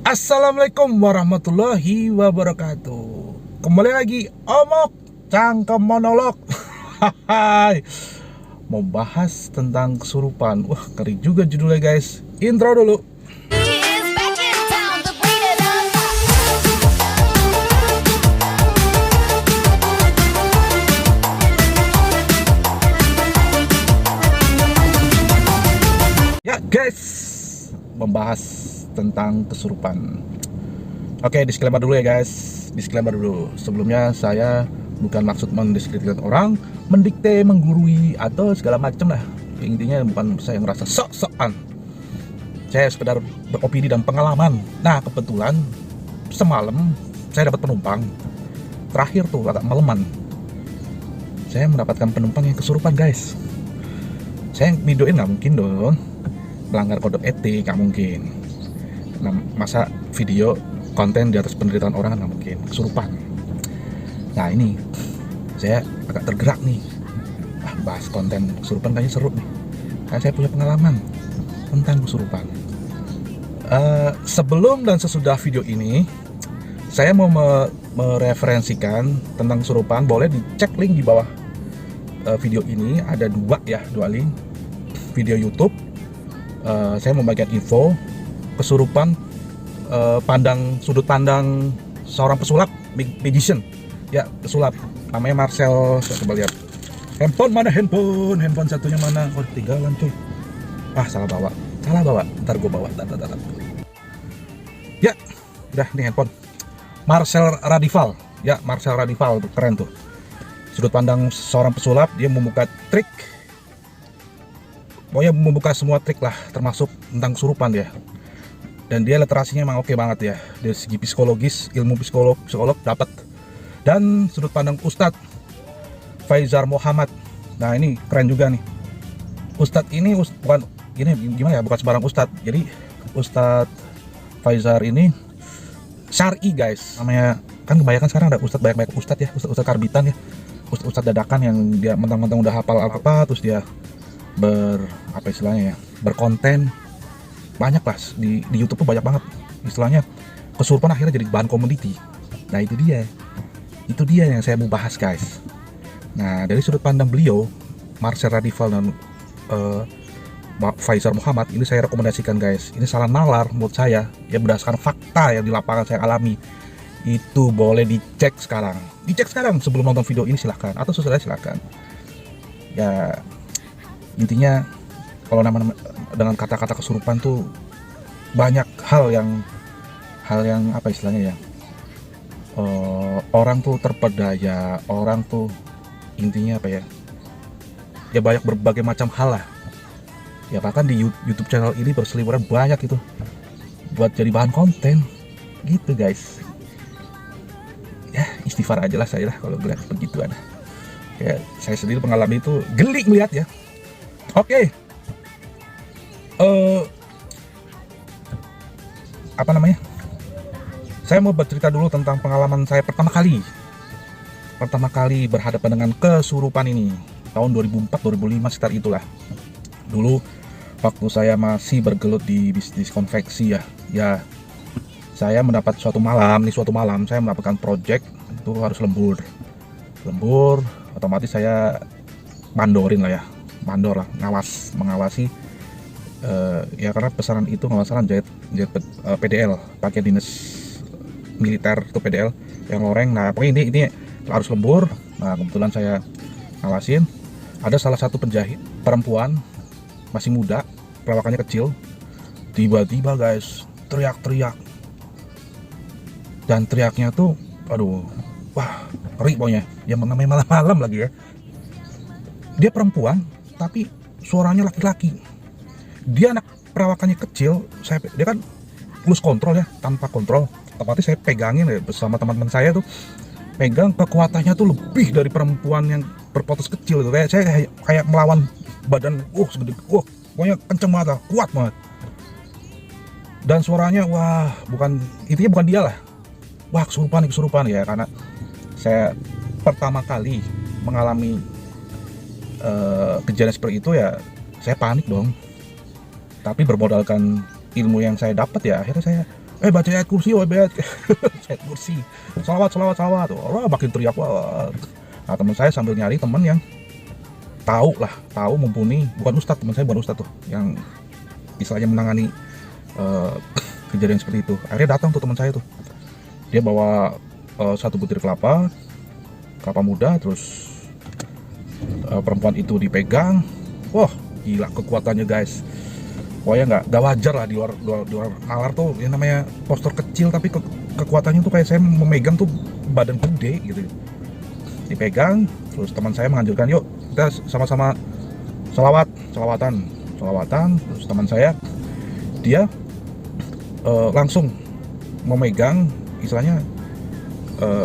Assalamualaikum warahmatullahi wabarakatuh. Kembali lagi Omok Cangkem Monolog. Hai. Mau bahas tentang kesurupan. Wah, ngeri juga judulnya guys. Intro dulu. Ya guys, membahas tentang kesurupan. Oke, disclaimer dulu ya guys. Disclaimer dulu. Sebelumnya saya bukan maksud mendiskreditkan orang, mendikte, menggurui atau segala macam lah. Intinya bukan saya ngerasa sok-sokan. Saya sekedar beropini dan pengalaman. Nah, kebetulan semalam saya dapat penumpang. Terakhir tuh agak maleman. Saya mendapatkan penumpang yang kesurupan guys. Saya videoin nggak mungkin dong. Melanggar kode etik nggak mungkin. Nah, masa video konten di atas penderitaan orang nggak mungkin, kesurupan. Nah ini saya agak tergerak nih, bahas konten kesurupan kayaknya seru nih, karena saya punya pengalaman tentang kesurupan. Sebelum dan sesudah video ini, saya mau mereferensikan tentang kesurupan. Boleh dicek link di bawah video ini, ada dua link video YouTube. Saya membagikan info kesurupan, sudut pandang seorang pesulap, magician ya, pesulap namanya Marcel. Saya coba lihat handphone satunya mana. Oh, ketinggalan cuy, salah bawa, ntar gue bawa, ntar. Ya udah, nih handphone Marcel Radival ya, Marcel Radival tuh keren tuh. Sudut pandang seorang pesulap, dia membuka trik, pokoknya membuka semua trik lah, termasuk tentang kesurupan dia. Dan dia literasinya emang oke banget ya, dari segi psikologis, ilmu psikolog dapat. Dan sudut pandang Ustadz Faizar Muhammad, nah ini keren juga nih. Ustadz ini bukan gini, gimana ya, bukan sembarang Ustadz. Jadi Ustadz Faizar ini syar'i guys, namanya. Kan kebanyakan sekarang ada Ustadz, banyak Ustadz ya, Ustadz karbitan ya, Ustadz dadakan yang dia mentang-mentang udah hafal apa, terus dia berkonten banyak lah di YouTube tuh, banyak banget istilahnya kesurupan akhirnya jadi bahan komoditi. Nah itu dia yang saya mau bahas guys. Nah dari sudut pandang beliau, Marcel Radival dan Faizar Muhammad, ini saya rekomendasikan guys. Ini salah nalar menurut saya ya, berdasarkan fakta yang di lapangan saya alami. Itu boleh dicek sekarang sebelum nonton video ini, silahkan, atau sesudah silahkan ya. Intinya kalau dengan kata-kata kesurupan tuh banyak hal yang apa istilahnya ya, orang tuh terpedaya, orang tuh intinya apa ya, ya banyak berbagai macam hal lah ya. Bahkan di YouTube channel ini berseliweran banyak itu buat jadi bahan konten gitu guys. Ya istighfar aja lah saya lah kalau ngeliat begituan. Ya saya sendiri pengalaman itu geli melihat ya. Oke. Saya mau bercerita dulu tentang pengalaman saya pertama kali berhadapan dengan kesurupan ini, tahun 2004-2005 sekitar itulah. Dulu waktu saya masih bergelut di bisnis konveksi ya, saya mendapat suatu malam saya mendapatkan project itu harus lembur, otomatis saya mandor lah, mengawasi. Ya karena pesanan itu nggak salah jahit PDL, pakai dinas militer itu PDL yang loreng. Nah pokoknya ini harus lembur. Nah kebetulan saya ngawasin, ada salah satu penjahit perempuan masih muda, perawakannya kecil, tiba-tiba guys teriak, dan teriaknya tuh ngeri pokoknya ya, namanya malam-malam lagi ya. Dia perempuan tapi suaranya laki-laki. Dia anak perawakannya kecil, dia kan lose kontrol ya, tanpa kontrol. Otomatis saya pegangin ya, bersama teman-teman saya tuh, pegang, kekuatannya tuh lebih dari perempuan yang berpotos kecil itu. Saya kayak melawan badan segede, pokoknya kenceng banget, kuat banget. Dan suaranya bukan dia lah. Kesurupan ya, karena saya pertama kali mengalami kejadian seperti itu ya, saya panik dong. Tapi bermodalkan ilmu yang saya dapat ya, akhirnya saya baca ayat kursi, bet. Ayat kursi, salawat, salawat, salawat. Wah, makin teriak. Wah. Nah, teman saya sambil nyari teman yang tahu mumpuni, bukan ustadz, teman saya bukan ustadz tuh, yang istilahnya menangani kejadian seperti itu. Akhirnya datang tuh teman saya tuh, dia bawa satu butir kelapa muda, terus perempuan itu dipegang. Wah, gila kekuatannya guys. Pokoknya nggak wajar lah di luar nalar tuh, yang namanya postur kecil tapi kekuatannya tuh kayak saya memegang tuh badan gede gitu. Dipegang, terus teman saya menganjurkan, yuk kita sama-sama selawatan. Terus teman saya dia langsung memegang, istilahnya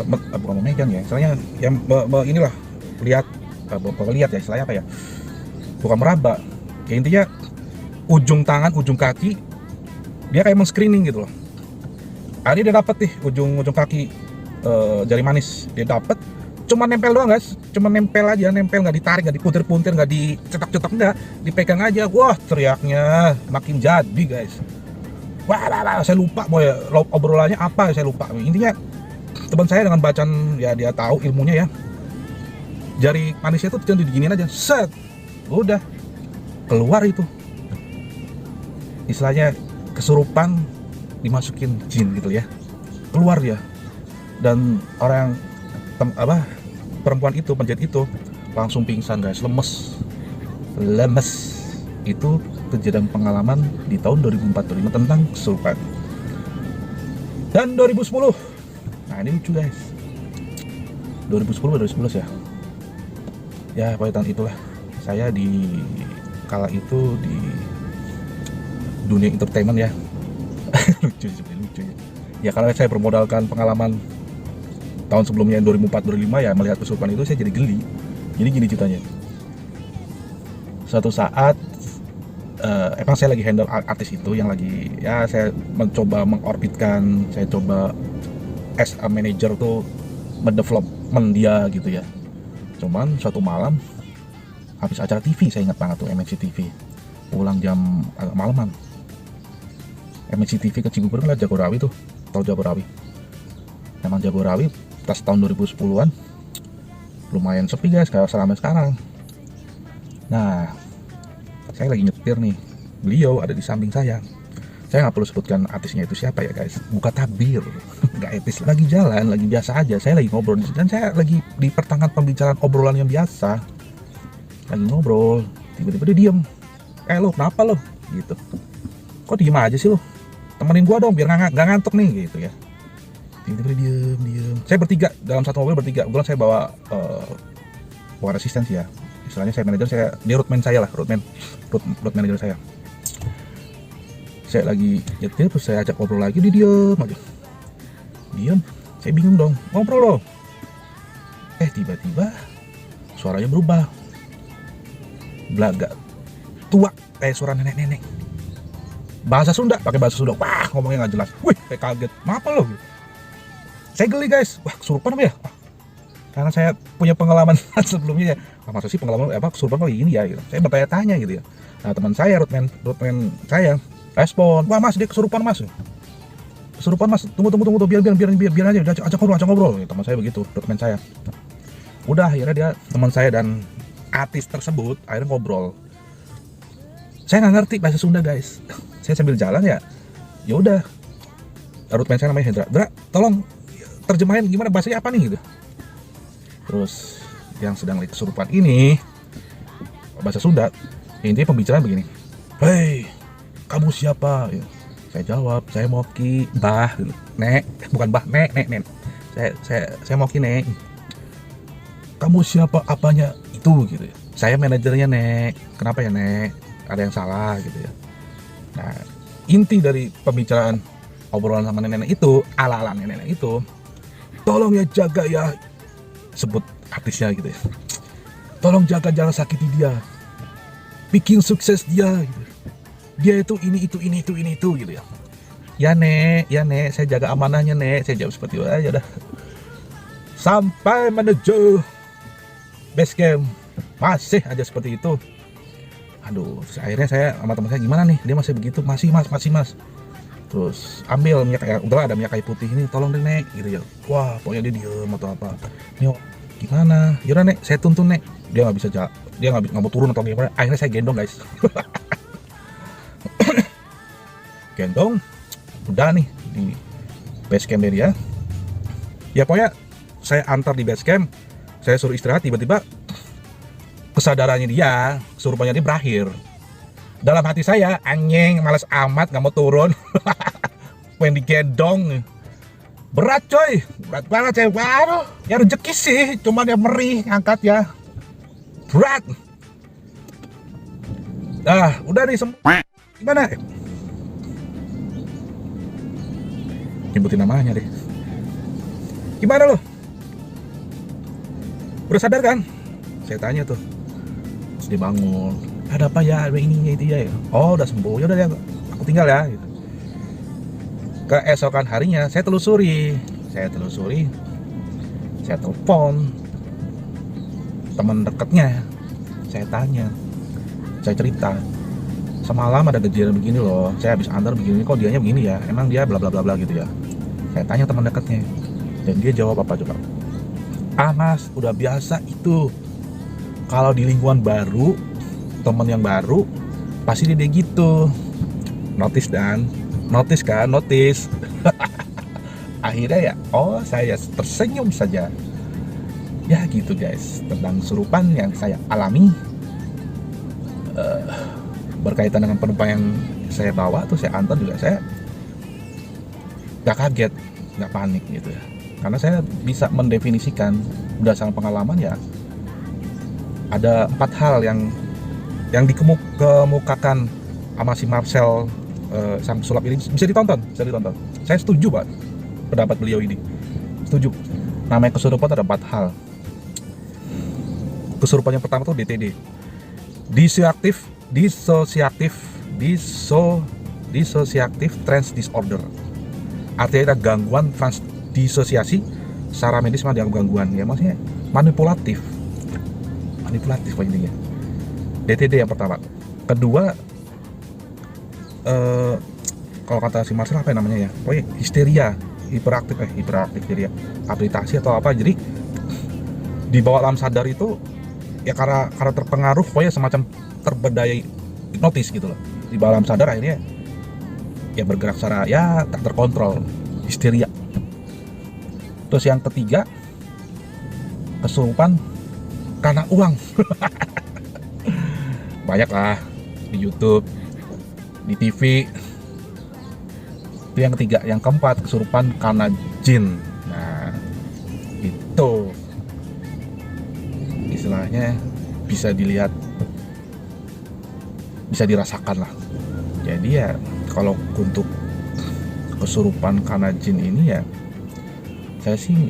bukan memegang ya, istilahnya yang inilah lihat ya, istilahnya apa ya, bukan meraba ya, intinya ujung tangan, ujung kaki dia kayak men-screening gitu loh. Ini dia dapat nih ujung kaki jari manis, dia dapat, cuma nempel doang guys, cuma nempel aja, nggak ditarik, nggak dipuntir-puntir, nggak dicetak-cetak, enggak, dipegang aja. Wah, teriaknya makin jadi guys. Wah, saya lupa boy, obrolannya apa saya lupa. Intinya teman saya dengan bacaan ya, dia tahu ilmunya ya, jari manisnya itu cuma diginiin aja, set, udah keluar itu, istilahnya kesurupan dimasukin jin gitu ya, keluar dia. Dan orang perempuan itu, penjahit itu langsung pingsan guys, lemes. Itu kejadian pengalaman di tahun 2004-2005 tentang kesurupan. Dan 2010, nah ini lucu guys, 2010 ya, pokoknya tahun itulah saya di kala itu di dunia entertainment ya. lucu ya, kalau saya bermodalkan pengalaman tahun sebelumnya 2004-2005 ya, melihat kesurupan itu saya jadi geli. Jadi gini ceritanya, suatu saat emang saya lagi handle artis itu yang lagi ya, saya mencoba mengorbitkan, saya coba as a manager tuh mendevelopment dia gitu ya. Cuman suatu malam habis acara TV, saya ingat banget tuh, MNC TV, pulang jam agak malaman. MNC TV ke Cibubur kan Jagorawi tuh, tahu Jagorawi? Memang Jagorawi pas tahun 2010-an lumayan sepi guys, kayak seramai sekarang. Nah, saya lagi nyetir nih, beliau ada di samping saya nggak perlu sebutkan artisnya itu siapa ya guys, buka tabir. Nggak etis, lagi jalan, lagi biasa aja, saya lagi ngobrol dan saya lagi di pertengahan pembicaraan obrolan yang biasa, lagi ngobrol, tiba-tiba dia diem. Lo kenapa lo gitu, kok diem aja sih lo, temenin gua dong biar nggak ngantuk nih gitu ya. Tiba-tiba diem. Saya bertiga dalam satu mobil, bertiga. Kebetulan saya bawa resistensi ya, istilahnya saya manajer, dia road manager saya. Saya lagi nyetir, terus saya ajak ngobrol lagi, dia diem. Saya bingung dong, ngobrol loh. Tiba-tiba suaranya berubah, belaga tua, kayak suara nenek-nenek, bahasa Sunda, pakai bahasa Sunda. Wah, ngomongnya nggak jelas. Wih, saya kaget, apa lo? Saya geli guys, wah kesurupan apa ya? Karena saya punya pengalaman sebelumnya ya. Masa sih pengalaman kesurupan kok ini ya gitu. Saya bertanya-tanya gitu ya. Nah, teman saya roadman saya respon, wah mas, dia kesurupan mas, tunggu, biar aja, ajak ngobrol. Ya, teman saya begitu, roadman saya. Udah, akhirnya dia, teman saya dan artis tersebut akhirnya ngobrol. Saya nggak ngerti bahasa Sunda guys. Saya sambil jalan ya udah, roadman saya namanya Hendra, tolong terjemahin gimana bahasanya apa nih gitu. Terus yang sedang kesurupan ini bahasa Sunda, intinya pembicaraan begini, hei kamu siapa? Saya jawab, saya Moki, Mbah, Nek, bukan Mbah, Nek. Saya Moki, Nek. Kamu siapa, apanya itu gitu ya. Saya manajernya, Nek. Kenapa ya, Nek? Ada yang salah gitu ya. Nah, inti dari pembicaraan obrolan sama nenek itu, ala-ala nenek itu, tolong ya jaga ya, sebut artisnya gitu ya. Tolong jaga, jangan sakiti dia. Bikin sukses dia gitu. Dia itu ini itu gitu ya. Ya nek, saya jaga amanahnya nek, saya jawab seperti itu aja dah. Sampai menuju base camp masih aja seperti itu. Aduh, terus akhirnya saya sama teman saya, gimana nih? Dia masih begitu, masih mas. terus ambil minyak kayak udah ada minyak kayu putih ini, tolong deh nek gitu ya. Wah pokoknya dia diem atau apa, Nyo gimana, yaudah nek saya tuntun nek. Dia nggak bisa dia nggak mau turun atau gimana, akhirnya saya gendong guys. Gendong udah nih di base camp dia ya, pokoknya saya antar di base camp, saya suruh istirahat, tiba-tiba kesadarannya dia, kesurupannya dia berakhir. Dalam hati saya, anjing males amat nggak mau turun. Pengen digendong, berat coy, berat banget saya. Waduh, ya rezeki sih, cuman ya merih angkat ya, berat. Udah nih gimana? Nyebutin namanya deh. Gimana lo? Udah sadar kan? Saya tanya tuh. Terus dia bangun. Ada apa ya? Ada ininya itu ya. Oh udah sembuh. Ya udah ya, aku tinggal ya. Gitu. Keesokan harinya saya telusuri. Saya telepon teman dekatnya. Saya tanya. Saya cerita. Semalam ada kejadian begini loh. Saya habis antar begini. Kok dianya begini ya? Emang dia bla bla bla bla gitu ya. Saya tanya teman dekatnya. Dan dia jawab apa coba? Mas, udah biasa itu. Kalau di lingkungan baru, teman yang baru, pasti dia gitu. Notice kan. Akhirnya ya, saya tersenyum saja. Ya gitu guys, tentang kesurupan yang saya alami. Berkaitan dengan penumpang yang saya bawa tuh, saya antar juga, saya gak kaget, gak panik gitu ya. Karena saya bisa mendefinisikan berdasarkan pengalaman ya, ada 4 hal yang dikemukakan sama si Marcel sang sulap ini. Bisa ditonton. Saya setuju Pak pendapat beliau ini, setuju. Namanya kesurupan ada 4 hal. Kesurupan yang pertama tuh DTD, dissociative trance disorder. Artinya ada gangguan transdisosiasi, secara medis mah dianggap gangguan ya, maksudnya manipulatif intinya. DTD yang pertama. Kedua, kalau kata si Marcel apa namanya ya, pokoknya histeria, hiperaktif histeria, abilitasi atau apa. Jadi di bawah alam sadar itu ya, karena terpengaruh, pokoknya semacam terberdaya hipnotis gitu loh. Di bawah alam sadar akhirnya ya bergerak secara ya tak terkontrol, histeria. Terus yang ketiga, kesurupan karena uang. Banyak lah di YouTube, di TV. Itu yang ketiga. Yang keempat, kesurupan karena jin. Nah itu istilahnya bisa dilihat, bisa dirasakan lah. Jadi ya, kalau untuk kesurupan karena jin ini ya, saya sih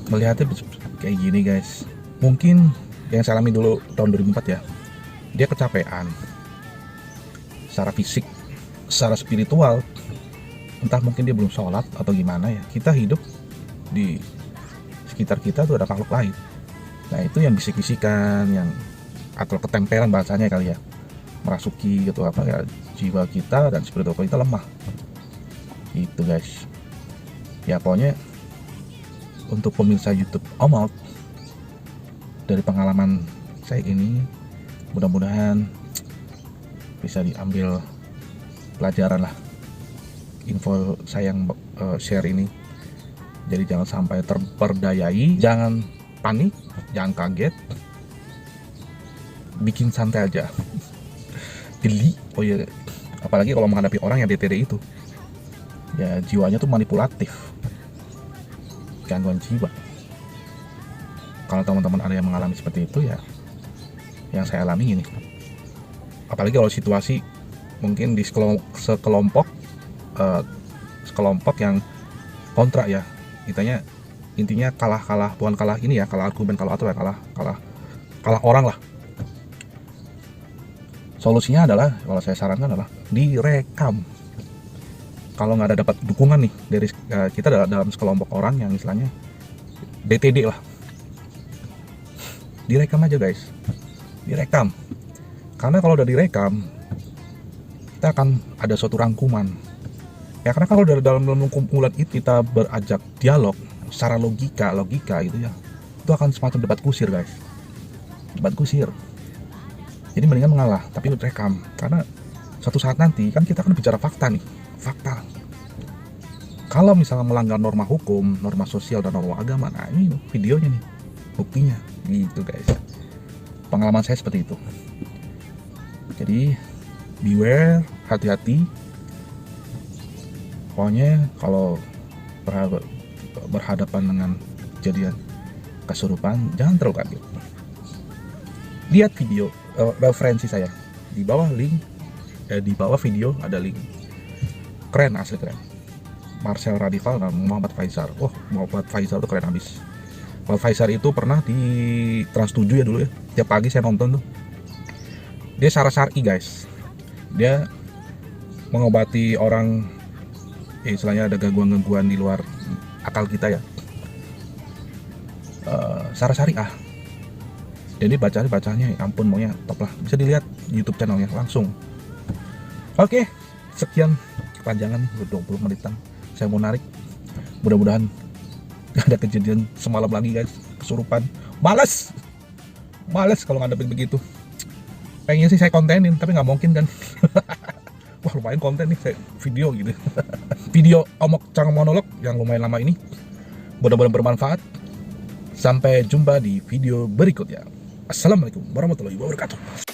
melihatnya kayak gini guys. Mungkin yang saya alami dulu tahun 2004 ya, dia kecapean secara fisik, secara spiritual. Entah mungkin dia belum sholat atau gimana ya. Kita hidup di sekitar kita tuh ada makhluk lain. Nah itu yang bisik-bisikan, yang atau ketempelan bahasanya kali ya, merasuki gitu apa ya, jiwa kita dan spiritual kita lemah. Itu guys. Ya pokoknya untuk pemirsa YouTube Om Out, dari pengalaman saya ini, mudah-mudahan bisa diambil pelajaran lah info saya yang share ini. Jadi jangan sampai terperdayai, jangan panik, jangan kaget, bikin santai aja. Geli, oh iya, apalagi kalau menghadapi orang yang DTD itu, ya jiwanya tuh manipulatif, gangguan jiwa. Kalau teman-teman ada yang mengalami seperti itu ya, yang saya alami ini. Apalagi kalau situasi mungkin di sekelompok yang kontra ya, intinya kalah bukan kalah ini ya, kalah argumen, kalah atau ya kalah orang lah. Solusinya adalah, kalau saya sarankan adalah direkam. Kalau nggak ada dapat dukungan nih dari kita dalam sekelompok orang yang istilahnya DTD lah, direkam aja guys, direkam. Karena kalau udah direkam, kita akan ada suatu rangkuman Ya karena kalau dalam kumpulan itu kita beranjak dialog secara logika gitu ya, itu akan semacam debat kusir guys, debat kusir. Jadi mendingan mengalah tapi rekam, karena suatu saat nanti kan kita akan bicara fakta nih, fakta. Kalau misalnya melanggar norma hukum, norma sosial dan norma agama, nah ini videonya nih, buktinya gitu guys. Pengalaman saya seperti itu. Jadi beware, hati-hati. Pokoknya kalau berhadapan dengan kejadian kesurupan, jangan terlalu kaget. Lihat video referensi saya di bawah link, di bawah video ada link. Keren, asli keren. Marcel Radival dan Muhammad Faisal. Oh, Muhammad Faisal tuh keren habis. Muhammad Faisal itu pernah di Trans 7 ya dulu ya. Tiap pagi saya nonton tuh. Dia syar'i guys. Dia mengobati orang, istilahnya ada gangguan-gangguan di luar akal kita ya. Secara syariah. Jadi bacanya ampun, maunya top lah. Bisa dilihat di YouTube channelnya langsung. Oke, sekian kepanjangan nih, udah 20 menitan. Saya mau narik. Mudah-mudahan gak ada kejadian semalam lagi guys, kesurupan. Males kalau ngadepin begitu. Pengen sih saya kontenin, tapi nggak mungkin kan. Wah lumayan konten nih, saya video gitu. Video omok cang monolog yang lumayan lama ini. Mudah-mudahan bermanfaat. Sampai jumpa di video berikutnya. Assalamualaikum warahmatullahi wabarakatuh.